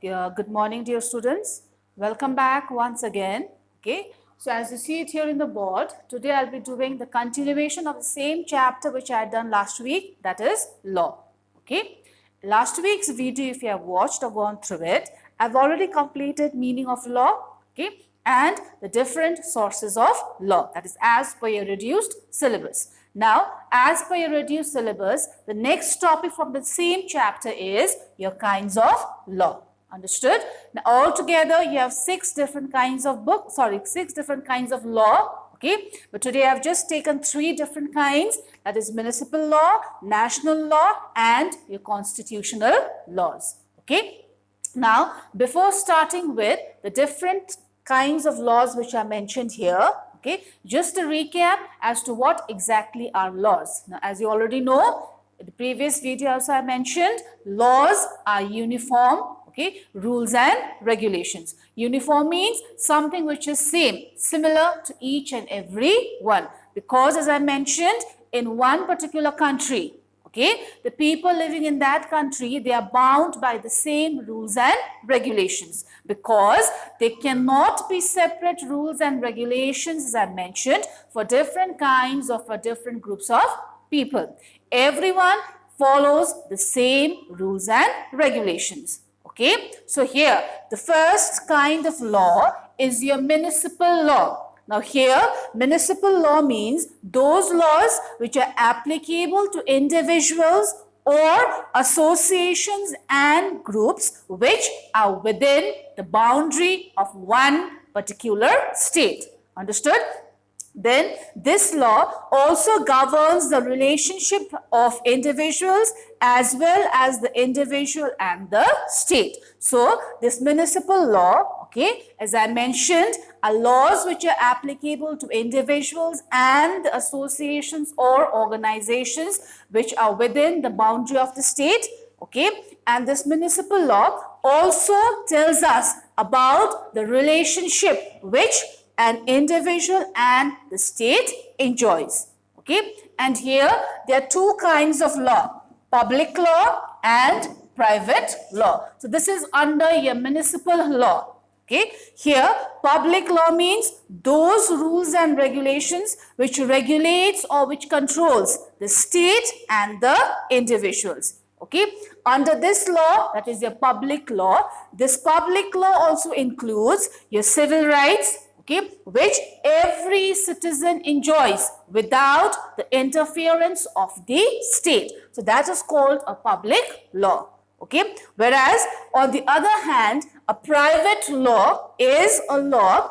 Good morning, dear students. Welcome back once again. Okay. So as you see it here in the board, today I'll be doing the continuation of the same chapter which I had done last week, that is law. Okay. Last week's video, if you have watched or gone through it, I've already completed meaning of law, okay, and the different sources of law, that is as per your reduced syllabus. Now, as per your reduced syllabus, the next topic from the same chapter is your kinds of law. Understood? Now, altogether, you have 6 different kinds of six different kinds of law. Okay, but today I've just taken 3 different kinds, that is municipal law, national law, and your constitutional laws. Okay, now before starting with the different kinds of laws which are mentioned here, okay, just a recap as to what exactly are laws. Now, as you already know, in the previous video also I mentioned, laws are uniform, okay, rules and regulations. Uniform means something which is similar to each and every one. Because as I mentioned, in one particular country, okay, the people living in that country, they are bound by the same rules and regulations, because they cannot be separate rules and regulations, as I mentioned, for different kinds or for different groups of people. Everyone follows the same rules and regulations. Okay, so here the first kind of law is your municipal law. Now here, municipal law means those laws which are applicable to individuals or associations and groups which are within the boundary of one particular state. Understood? Then this law also governs the relationship of individuals as well as the individual and the state. So this municipal law, okay, as I mentioned, are laws which are applicable to individuals and the associations or organizations which are within the boundary of the state. Okay, and this municipal law also tells us about the relationship which an individual and the state enjoys. Okay, and here there are 2 kinds of law, public law and private law. So this is under your municipal law. Okay, here public law means those rules and regulations which regulates or which controls the state and the individuals. Okay, under this law, that is your public law, this public law also includes your civil rights, okay, which every citizen enjoys without the interference of the state. So that is called a public law. Okay, whereas on the other hand, a private law is a law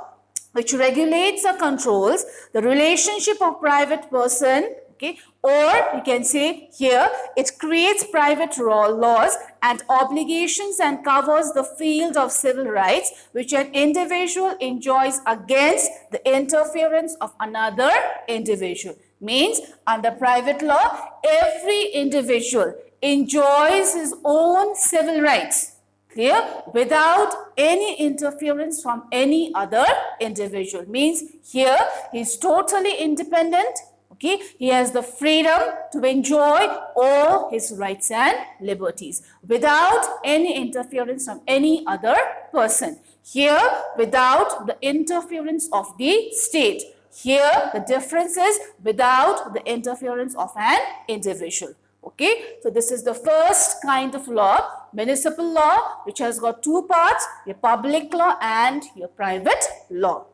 which regulates or controls the relationship of private person, okay, or you can say here it creates private laws and obligations and covers the field of civil rights which an individual enjoys against the interference of another individual. Means under private law, every individual enjoys his own civil rights, clear, without any interference from any other individual. Means here he is totally independent. Okay, he has the freedom to enjoy all his rights and liberties without any interference from any other person. Here, without the interference of the state. Here, the difference is without the interference of an individual. Okay, so this is the first kind of law, municipal law, which has got 2 parts, your public law and your private law.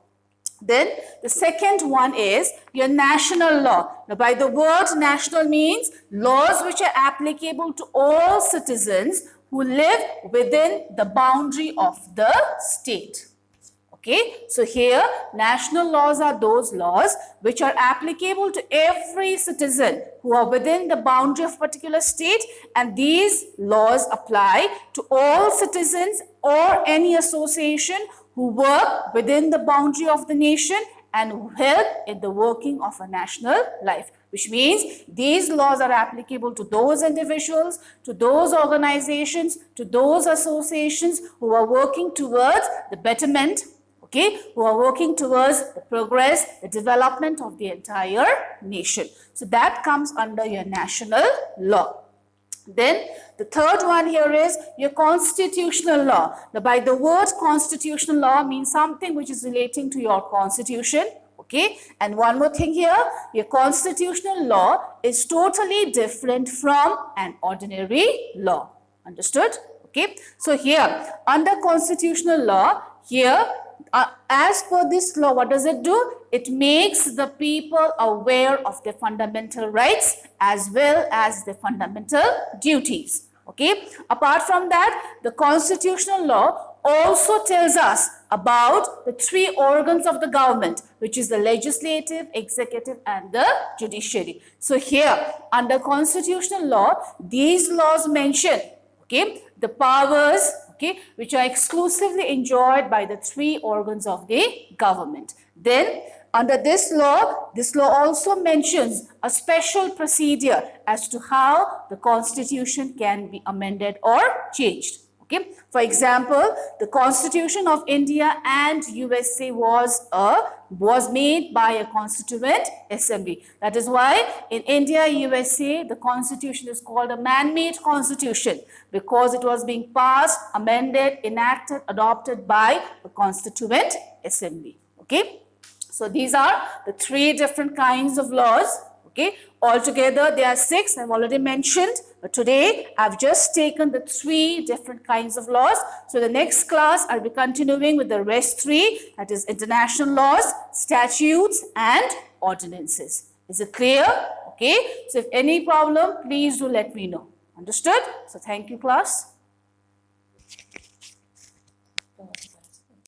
Then the second one is your national law. Now by the word national means laws which are applicable to all citizens who live within the boundary of the state. Okay, so here national laws are those laws which are applicable to every citizen who are within the boundary of a particular state, and these laws apply to all citizens or any association who work within the boundary of the nation and who help in the working of a national life. Which means these laws are applicable to those individuals, to those organizations, to those associations who are working towards the betterment, okay, who are working towards the progress, the development of the entire nation. So that comes under your national law. Then the third one here is your constitutional law. Now, by the word constitutional law means something which is relating to your constitution. Okay, and one more thing here, your constitutional law is totally different from an ordinary law. Understood? Okay, so here under constitutional law, here as per this law, what does it do? It makes the people aware of their fundamental rights as well as their fundamental duties. Okay, apart from that, the constitutional law also tells us about the three organs of the government, which is the legislative, executive and the judiciary. So here under constitutional law, these laws mention, okay, the powers, okay, which are exclusively enjoyed by the three organs of the government. Then under this law also mentions a special procedure as to how the constitution can be amended or changed. Okay, for example, the Constitution of India and USA was made by a constituent assembly. That is why in India, USA, the constitution is called a man-made constitution, because it was being passed, amended, enacted, adopted by a constituent assembly. Okay, so these are the three different kinds of laws. Okay, altogether there are 6 I've already mentioned, but today I've just taken the 3 different kinds of laws. So the next class I'll be continuing with the rest 3, that is international laws, statutes and ordinances. Is it clear? Okay, so if any problem, please do let me know. Understood? So thank you, class.